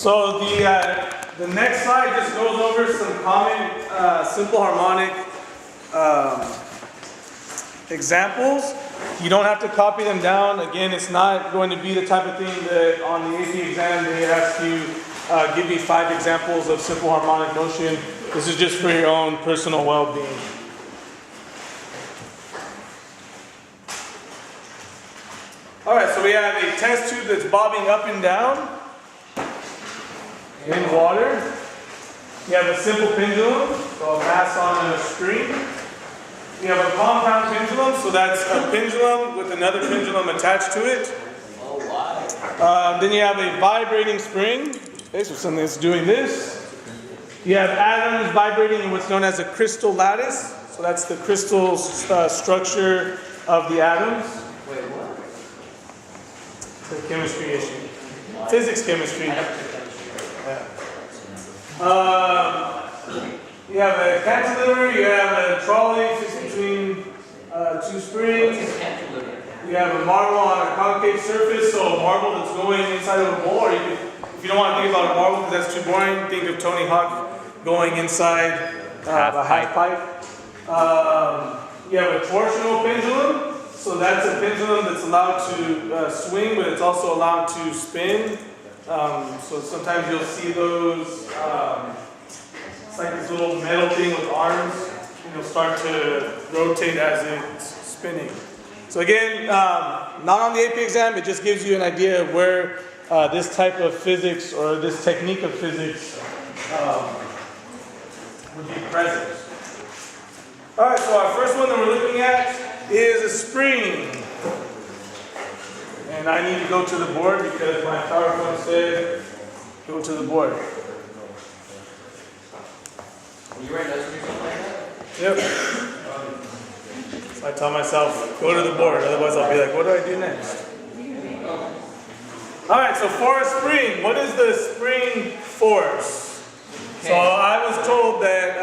So the next slide just goes over some common simple harmonic examples. You don't have to copy them down. Again, it's not going to be the type of thing that on the AP exam they ask you give me 5 examples of simple harmonic motion. This is just for your own personal well-being. Alright, so we have a test tube that's bobbing up and down in water. You have a simple pendulum, so a mass on a string. You have a compound pendulum, so that's a pendulum with another pendulum attached to it. Then you have a vibrating spring, okay, so something that's doing this. You have atoms vibrating in what's known as a crystal lattice, so that's the crystal structure of the atoms. Wait, what? It's a chemistry issue. Physics chemistry. Yeah. You have a cantilever, you have a trolley fixed between 2 springs. You have a marble on a concave surface, so a marble that's going inside of a bowl. Or if you don't want to think about a marble because that's too boring, think of Tony Hawk going inside a half pipe. You have a torsional pendulum, so that's a pendulum that's allowed to swing, but it's also allowed to spin. So sometimes you'll see those, it's like this little metal thing with arms, and it'll start to rotate as it's spinning. So again, not on the AP exam, it just gives you an idea of where this type of physics or this technique of physics would be present. Alright, so our first one that we're looking at is a spring. And I need to go to the board because my PowerPoint said go to the board. You write notes or something like that? Yep. So I tell myself, go to the board, otherwise I'll be like, what do I do next? Alright, so for a spring, what is the spring force? So I was told that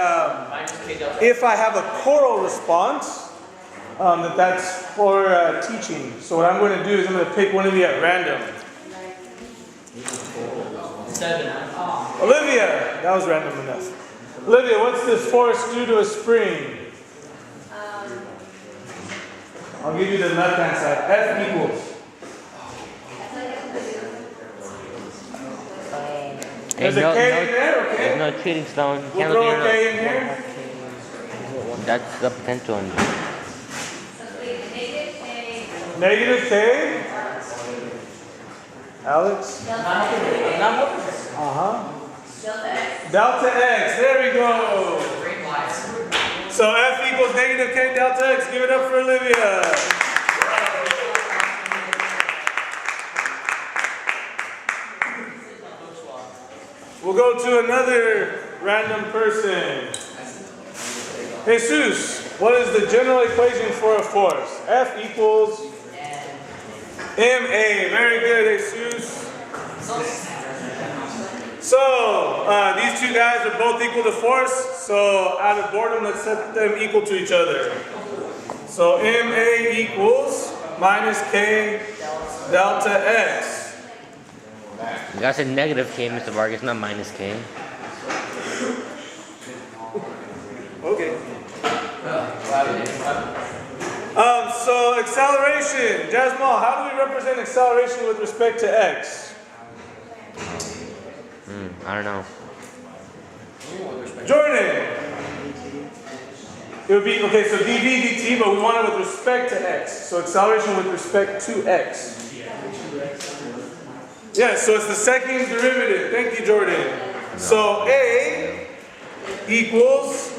if I have a choral response, that's for teaching. So what I'm going to do is I'm going to pick one of you at random. 7. Olivia! That was random enough. Olivia, what's this force do to a spring? I'll give you the left-hand side. F equals. There's a K in there, okay? There's no cheating, Stone. We'll throw a K in here. That's the potential one. Negative K. Alex? Delta X. There we go. So F equals negative K delta X. Give it up for Olivia. We'll go to another random person. Jesus, what is the general equation for a force? F equals MA. Very good, Jesus. So, these two guys are both equal to force. So, out of boredom, let's set them equal to each other. So, MA equals minus K delta X. You guys said negative K, Mr. Vargas, not minus K. Okay. So acceleration. Jasmal, how do we represent acceleration with respect to X? I don't know. Jordan. It would be, okay, so dv dt, but we want it with respect to X. So acceleration with respect to X. Yeah, so it's the second derivative. Thank you, Jordan. So A equals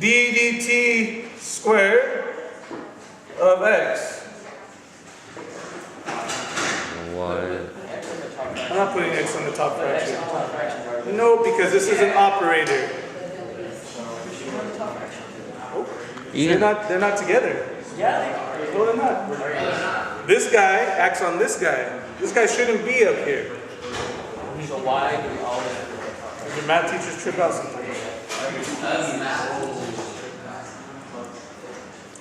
d dt squared of X. What? I'm not putting X on the top fraction. No, because this is an operator. Oh, they're not together. Yeah, they are. No, they're not. This guy acts on this guy. This guy shouldn't be up here. So why do we all have The math teachers trip out sometimes.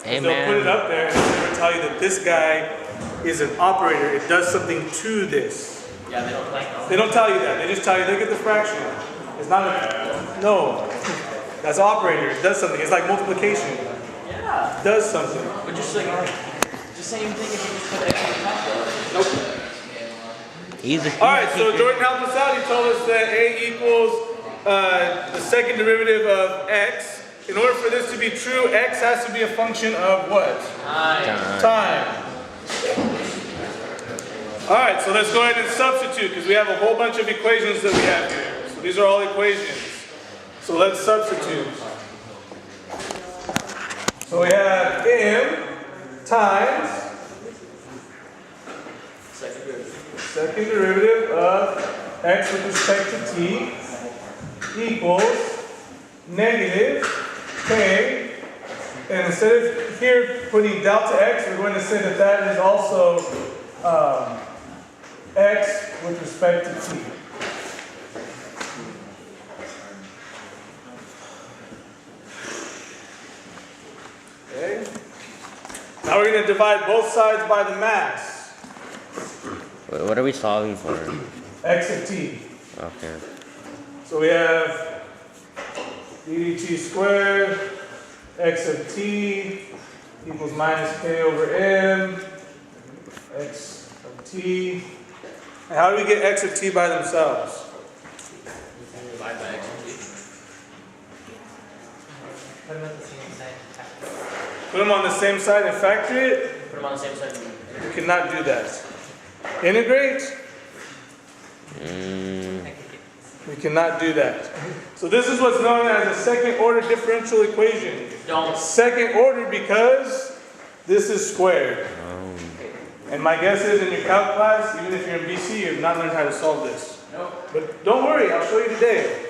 Hey, They'll put it up there and they'll tell you that this guy is an operator. It does something to this. Yeah, they don't like They don't tell you that. They just tell you, look at the fraction. It's not a, no. That's operator. It does something. It's like multiplication. Yeah. It does something. But just like, the same thing if you just put x on top of it. Nope. Alright, so Jordan helped us out. He told us that A equals the second derivative of x. In order for this to be true, x has to be a function of what? Time. Alright, so let's go ahead and substitute because we have a whole bunch of equations that we have here. So these are all equations. So let's substitute. So we have m times second derivative of x with respect to t equals negative k. And instead of here putting delta x, we're going to say that that is also x with respect to t. Okay. Now we're going to divide both sides by the mass. What are we solving for? X of t. Okay. So we have dt squared, x of t equals minus k over m, x of t. And how do we get x of t by themselves? Divide by x of t. Put them on the same side and factor it? Put them on the same side. You cannot do that. Integrate? We cannot do that. So this is what's known as a second order differential equation. Don't. Second order because this is squared. And my guess is in your calc class, even if you're in BC, you have not learned how to solve this. Nope. But don't worry, I'll show you today.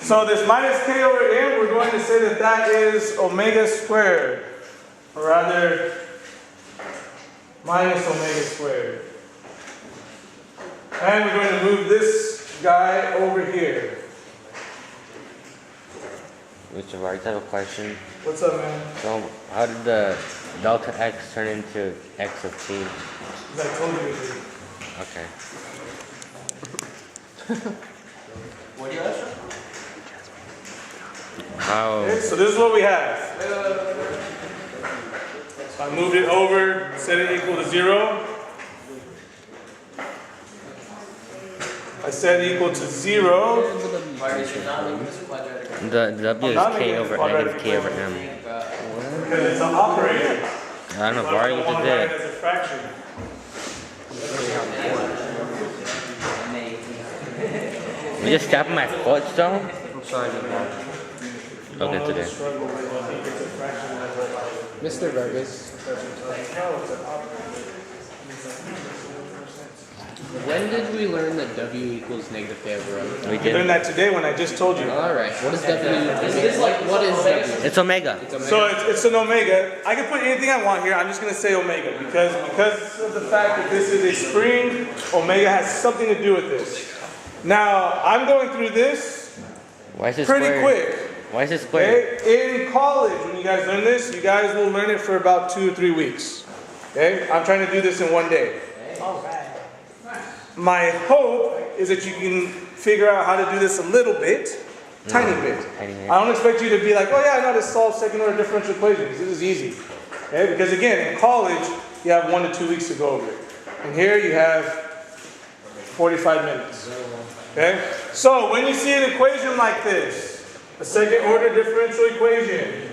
So this minus k over m, we're going to say that that is omega squared. Or rather, minus omega squared. And we're going to move this guy over here. Mr. Vargas, I have a question. What's up, man? So, how did the delta x turn into x of t? Because I told you it did. Okay. What do you ask? How? Okay, so this is what we have. So I moved it over, set it equal to 0. I set it equal to 0. The w is k over negative k over m. Because it's an operator. I don't know, Vargas One did write it. as a fraction. You just tapped my foot still? I'm sorry, Okay, today. Mr. Vargas. When did we learn that W equals negative k over m? We You learned did. that today when I just told you. Alright, what is W? What is W? It's omega. So it's an omega. I can put anything I want here. I'm just going to say omega because of the fact that this is a spring, omega has something to do with this. Now, I'm going through this Why is it pretty squared? quick. Why is it squared? Okay? In college, when you guys learn this, you guys will learn it for about 2 or 3 weeks. Okay? I'm trying to do this in one day. My hope is that you can figure out how to do this a little bit, tiny bit. I don't expect you to be like, oh yeah, I know how to solve second order differential equations. This is easy. Okay? Because again, in college, you have 1 to 2 weeks to go over it. And here you have 45 minutes. Okay? So when you see an equation like this, a second order differential equation,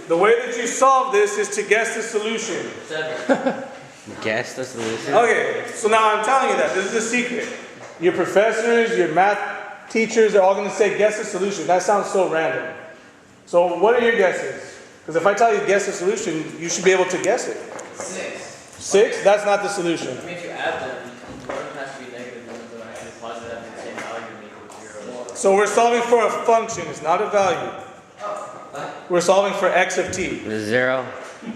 the way that you solve this is to guess the solution. 7. Guess the solution? Okay, so now I'm telling you that. This is a secret. Your professors, your math teachers, they're all going to say, guess the solution. That sounds so random. So what are your guesses? Because if I tell you guess the solution, you should be able to guess it. 6. 6? That's not the solution. I mean, if you add them, one has to be negative, one has to be positive, have the same value and equal 0. So we're solving for a function. It's not a value. We're solving for x of t. 0.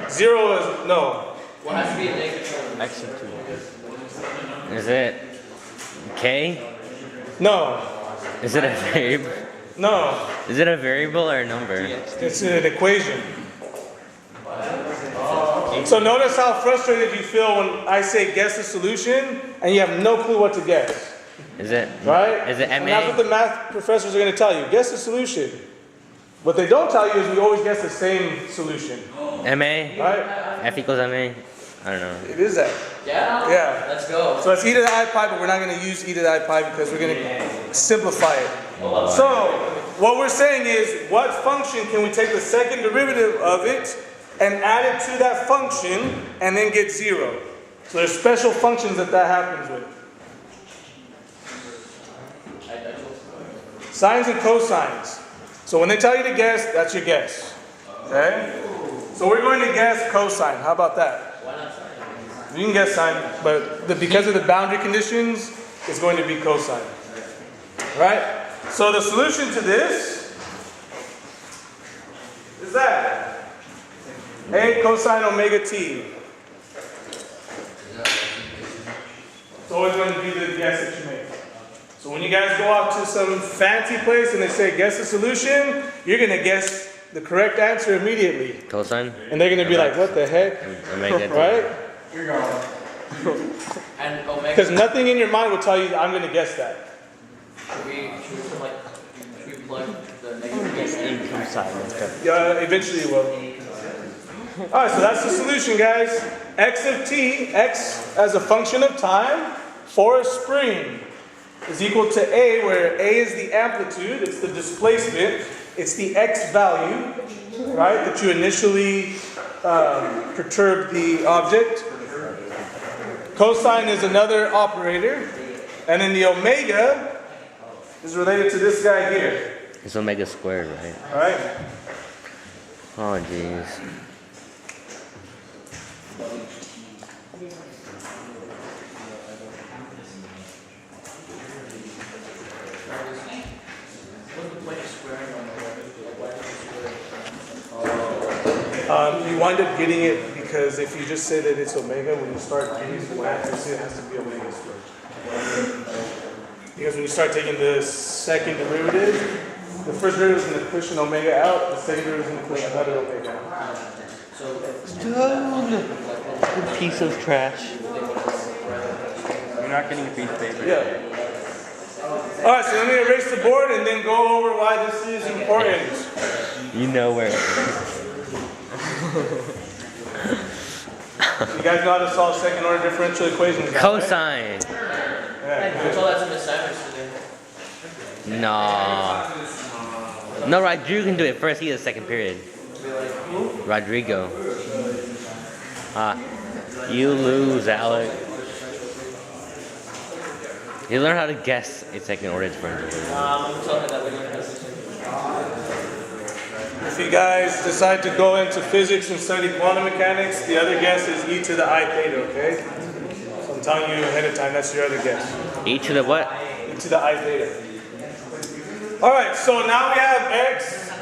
0 is, no. What has to be a negative? X of 2. Is it k? No. Is it a variable? No. Is it a variable or a number? It's an equation. K So notice how frustrated you feel when I say guess the solution and you have no clue what to guess. Is it? Right? Is it MA? And that's what the math professors are going to tell you. Guess the solution. What they don't tell you is we always guess the same solution. MA? Right? F equals MA? I don't know. It is that. Yeah? Yeah. Let's go. So it's e to the I pi, but we're not going to use e to the I pi because we're going to simplify it. So what we're saying is, what function can we take the second derivative of it and add it to that function and then get 0? So there's special functions that happens with. Sines and cosines. So when they tell you to guess, that's your guess. Okay? So we're going to guess cosine. How about that? Why not sine? You can guess sine, but because of the boundary conditions, it's going to be cosine. Right? So the solution to this is that A cosine omega t. It's always going to be the guess that you make. So when you guys go out to some fancy place and they say guess the solution, you're going to guess the correct answer immediately. Cosine? And they're going to be like, what the heck? Omega. Right? You're going. And omega. Because nothing in your mind will tell you I'm going to guess that. Should we plug the negative In cosine and stuff. Yeah, eventually it will. Alright, so that's the solution, guys. X of t, x as a function of time for a spring is equal to a, where a is the amplitude, it's the displacement, it's the x value, right, that you initially perturbed the object. Cosine is another operator, and then the omega is related to this guy here. It's omega squared, right? Alright? Oh, jeez. You wind up getting it because if you just say that it's omega, when you start using math, you see it has to be omega squared. Because when you start taking the second derivative, the first derivative is going to push an omega out, the second derivative is going to push another omega out. Dude, piece of trash. You're not getting a piece of paper. Yeah. Alright, so let me erase the board and then go over why this is important. You know where. You guys know how to solve second order differential equations? Right? Cosine. Yeah, I told that to Miss Simons today. No. No, Rodrigo can do it first. He's the second period. Rodrigo. You lose, Alec. You learn how to guess a second order differential. I'm going to tell her that we learned how to If you guys decide to go into physics and study quantum mechanics, the other guess is e to the I theta, okay? So I'm telling you ahead of time, that's your other guess. E to the what? E to the I theta. Alright, so now we have x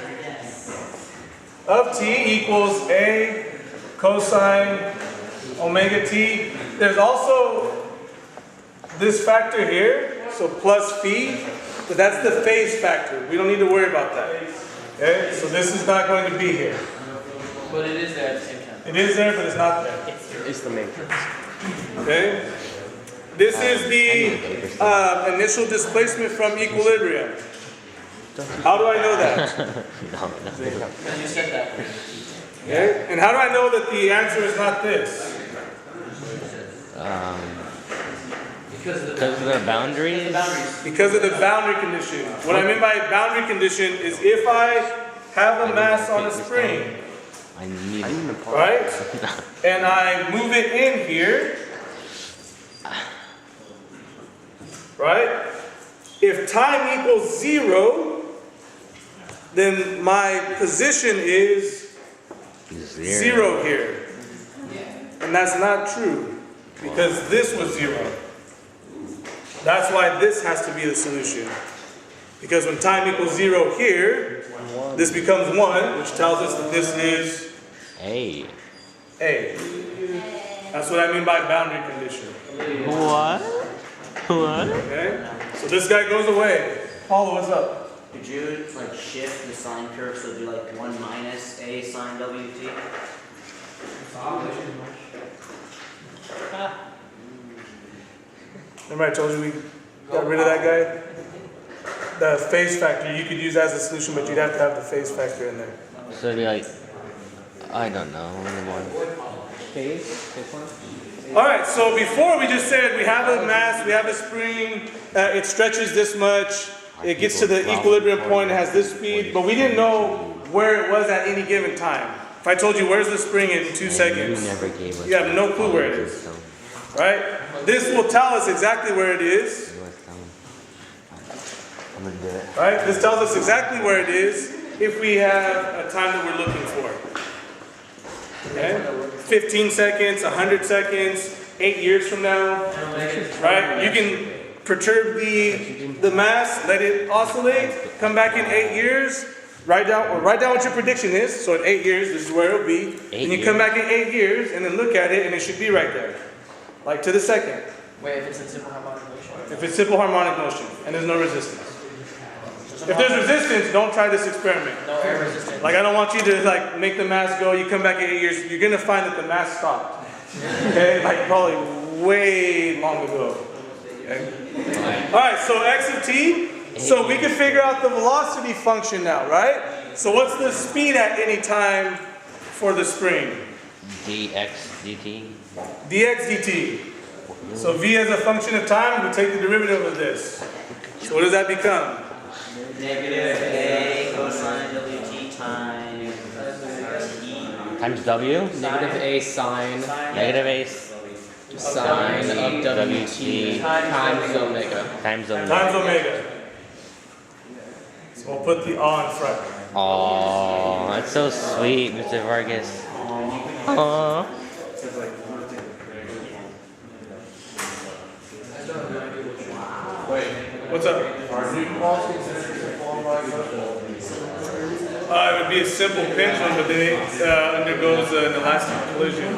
of t equals a cosine omega t. There's also this factor here, so plus phi, but that's the phase factor. We don't need to worry about that. Okay, so this is not going to be here. But it is there at the same time. It is there, but it's not there. It's the matrix. Okay? This is the initial displacement from equilibrium. How do I know that? No. Because you said that. Okay? And how do I know that the answer is not this? Because of the boundaries? Because of the boundary condition. What I mean by boundary condition is if I have a mass on a spring, I need right? And I move it in here, right? If time equals 0, then my position is 0 here. And that's not true, because this was 0. That's why this has to be the solution. Because when time equals 0 here, this becomes 1, which tells us that this is A. A. That's what I mean by boundary condition. What? What? Okay? So this guy goes away. Paulo, what's up? Could you like shift the sine curve so it'd be like 1 minus a sine wt? Remember I told you we got rid of that guy? The phase factor, you could use that as a solution, but you'd have to have the phase factor in there. So it'd be like, I don't know anymore. Alright, so before we just said we have a mass, we have a spring, it stretches this much, it gets to the equilibrium point, it has this speed, but we didn't know where it was at any given time. If I told you where's the spring in 2 seconds, You never gave us. you have no clue where it is. Right? This will tell us exactly where it is. I'm gonna do it. Right? This tells us exactly where it is if we have a time that we're looking for. Okay? 15 seconds, 100 seconds, 8 years from now. Right? You can perturb the mass, let it oscillate, come back in 8 years, write down what your prediction is. So in 8 years, this is where it'll be. And you come back in 8 years and then look at it and it should be right there. Like to the second. Wait, if it's in simple harmonic motion? If it's simple harmonic motion and there's no resistance. If there's resistance, don't try this experiment. No air resistance. Like I don't want you to like make the mass go, you come back in 8 years, you're gonna find that the mass stopped. Okay? Like probably way long ago. Okay? Alright, so x of t. So we can figure out the velocity function now, right? So what's the speed at any time for the spring? dx dt. Dx dt. So v as a function of time, we take the derivative of this. So what does that become? Negative a cosine wt times e. Times w? Negative a sine. Negative a Sine of wt times omega. times omega. Times omega. So we'll put the a in front. Oh, that's so sweet, Mr. Vargas. Aww. What's up? It would be a simple pendulum, but then it undergoes an elastic collision.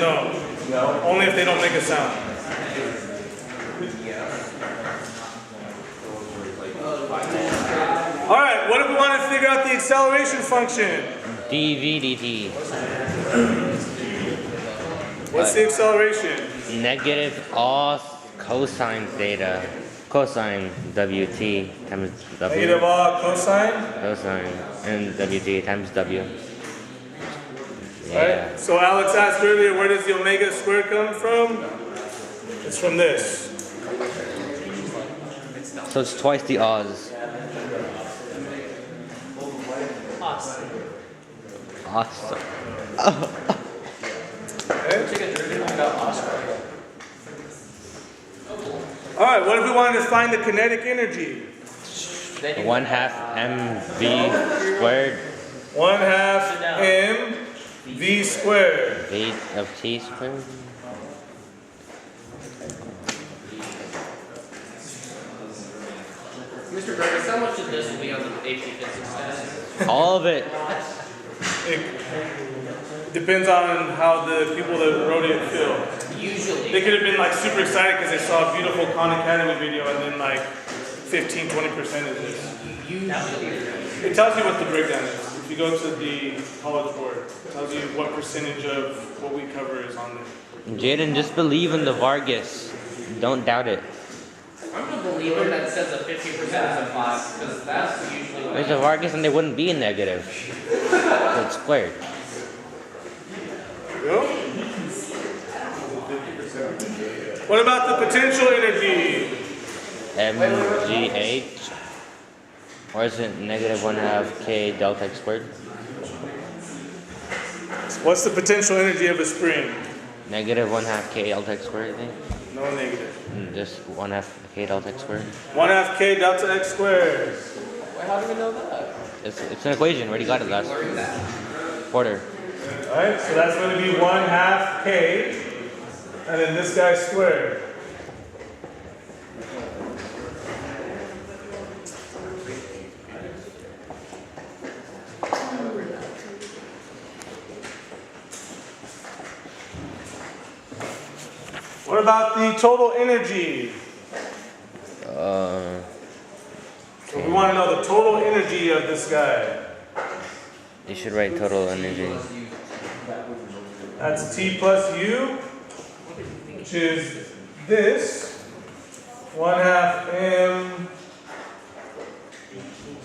No, only if they don't make a sound. All right, what if we want to figure out the acceleration function? dv dt. What's the acceleration? Negative all cosine theta. Cosine wt times w. Negative a cosine. Cosine and wt times w. Right? So Alex asked earlier, where does the omega squared come from? It's from this. So it's twice the Oz. Awesome. Alright, what if we wanted to find the kinetic energy? 1/2 mv squared 1/2 m v squared. v of t squared. Mr. Burgess, how much of this will be on the AP physics test? All of it. It depends on how the people that wrote it feel. Usually. They could have been like super excited because they saw a beautiful Khan Academy video and then like 15-20% is this. Usually. It tells you what the breakdown is. If you go to the college board, it tells you what percentage of what we cover is on there. Jaden, just believe in the Vargas. Don't doubt it. I'm a believer that says a 50% is a 5, because that's usually what There's a Vargas and they wouldn't be a negative. So it's squared. Go. What about the potential energy? mgh. Or is it negative 1/2 k delta x squared? What's the potential energy of a spring? Negative 1/2 k delta x squared, I think. No negative. Just 1/2 k delta x squared. 1/2 k delta x squared. Wait, how do we know that? It's an equation. We already got it last quarter. Alright, so that's going to be 1/2 k, and then this guy squared. What about the total energy? So we want to know the total energy of this guy. You should write total energy. That's T plus U, which is this. 1/2 M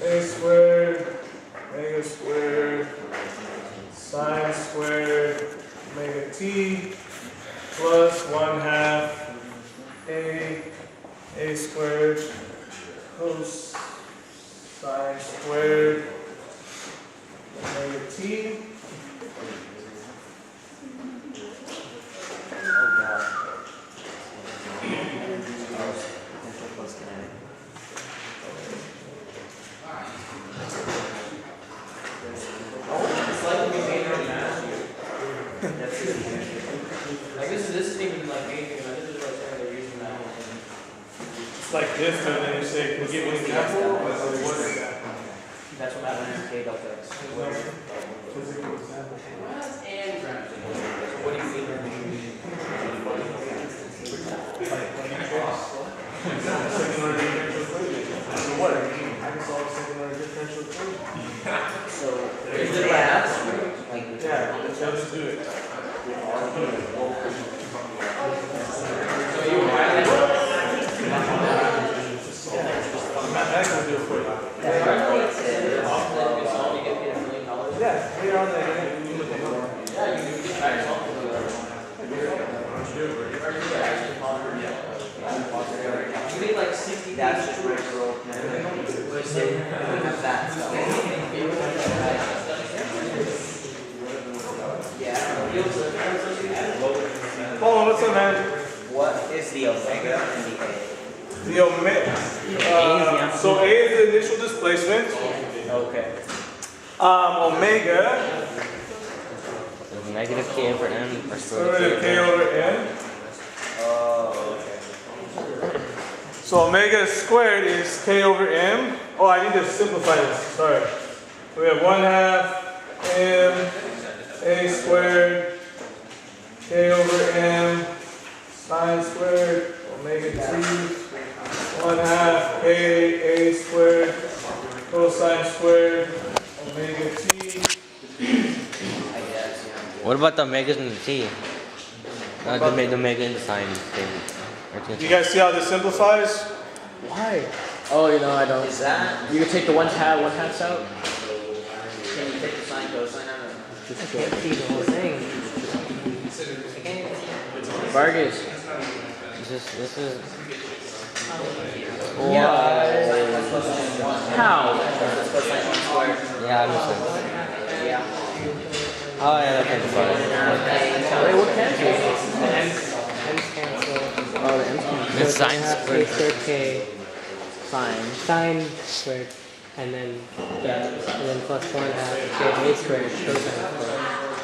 A squared, omega squared, sine squared, omega T, plus 1/2 A squared, cos sine squared, omega T. This isn't even like anything. This is what they're using that. It's like this, and then you say, can you give me an example? What is that? That's what happened in K delta X. Physical example. What do you mean? Second order differential equation. So what? I can solve a second order differential equation. So, is it math? Yeah, let's just do it. Mathematics will do it for you. Yeah, later on that you look at it. You need like 60. That's just regular. Paul, what's up, man? What is the omega and the A? The omega. So A is the initial displacement. Okay. Omega. Negative K over M or square root Negative of K over M. Oh, okay. So omega squared is K over M. Oh, I need to simplify this. Sorry. We have 1/2 M A squared K over M sine squared omega T 1/2 A squared cosine squared omega T. What about the omegas and the T? The omega and the sine thing. You guys see how this simplifies? Why? Oh, you know, I don't. Is that? You can take the one halves out. Can you take the sine cosine out of it? I can't see the whole thing. I can't even see it. Vargas. This is. Yeah. How? Yeah, I'm just like. Yeah. Oh yeah, that makes fun. Wait, what cancel? M's cancel. Oh, the M's cancel. The sine squared. A squared K. Sine squared. And then plus 1/2 K A squared cosine squared.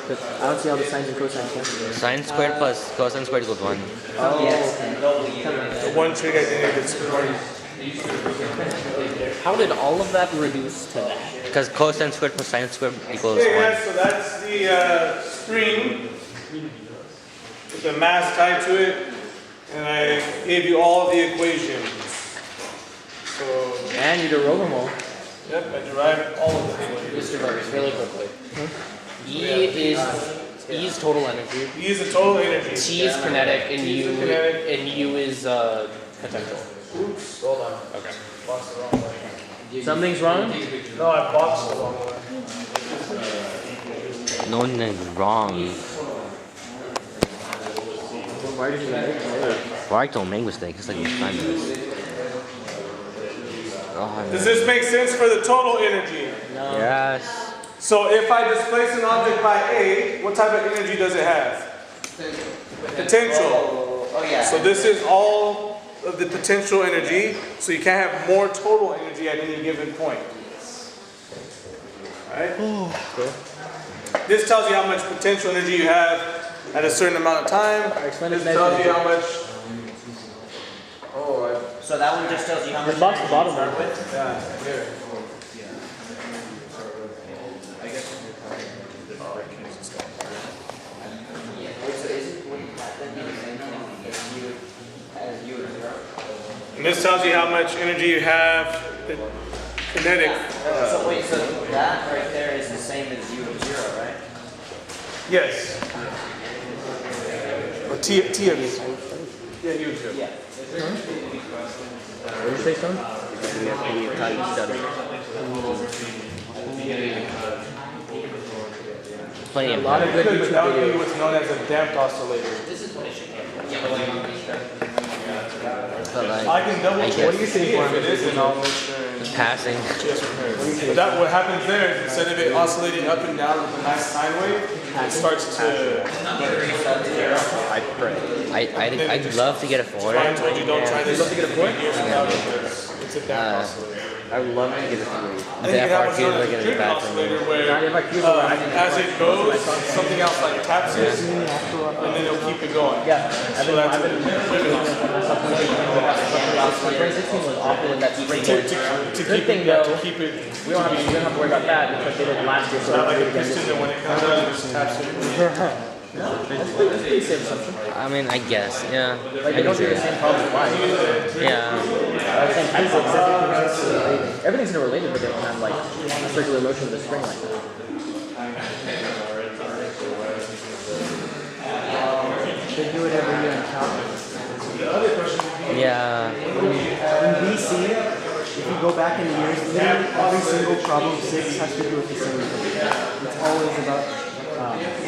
But I don't see all the sines and cosines cancel. Sine squared plus cosine squared equals 1. Oh, Yes. The one trig identity that's important. How did all of that reduce to that? Because cosine squared plus sine squared equals Okay 1. guys, so that's the string with the mass tied to it, and I gave you all the equations. So, And you derove them all. yep, I derived all of the equations. Mr. Vargas, really quickly. E is total energy. E is the total energy. T is kinetic, and T is U kinetic. is potential. Oops, hold on. Okay. Boxed the wrong way. Something's wrong. No, I boxed the wrong way. No one is wrong. Why did you make it? Why don't make mistakes? It's like you find this. Does this make sense for the total energy? Yes. So if I displace an object by A, what type of energy does it have? Potential. Oh, yeah. So this is all of the potential energy, so you can't have more total energy at any given point. Alright? This tells you how much potential energy you have at a certain amount of time. This tells you how much. So that one just tells you how much. Just box the bottom one. Yeah, here. And this tells you how much energy you have in magnetic. So wait, so that right there is the same as U of 0, right? Yes. Or T of U. Yeah, U of 0. Yeah. What did you say, Stone? Plenty A of lot of good YouTube That would be videos. what's known as a damped oscillator. but like, I can double I check guess to see if it is, and I'll make sure. passing. But that what happens there is instead of it oscillating up and down with a nice sine wave, it starts to. I pray. I'd love to get a four. I told you don't try this. Love to get a four? It's a damped oscillator. I would love to get a three. I think you have FRQ is like in the a bathroom. oscillator where Not if I choose as it goes, something else like taps it, and then it'll keep it going. Yeah, So that's a ribbon oscillator. My 2016 was awful in that spring. To Good keep thing it, yeah, though, to keep it. we don't have to worry about that because they did it last year. So Not like they a did it piston again that when it comes out, it just taps it. That's pretty safe assumption. I mean, I guess, yeah. Like they don't do the same problems twice. Yeah. Same physics, everything's interrelated, but they don't have like a circular motion of the spring like that. They do it every year in Calgary. Yeah. In BC, if you go back in the years, literally every single problem 6 has to do with the same thing. It's always about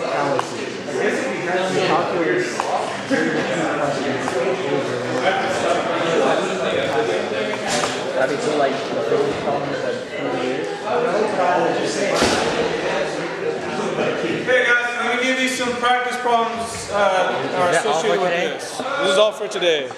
fallacy. The calculus, very repeat questions over. Have you seen like the early problems that over the years? Hey guys, let me give you some practice problems all for associated with today? this. This is all for today.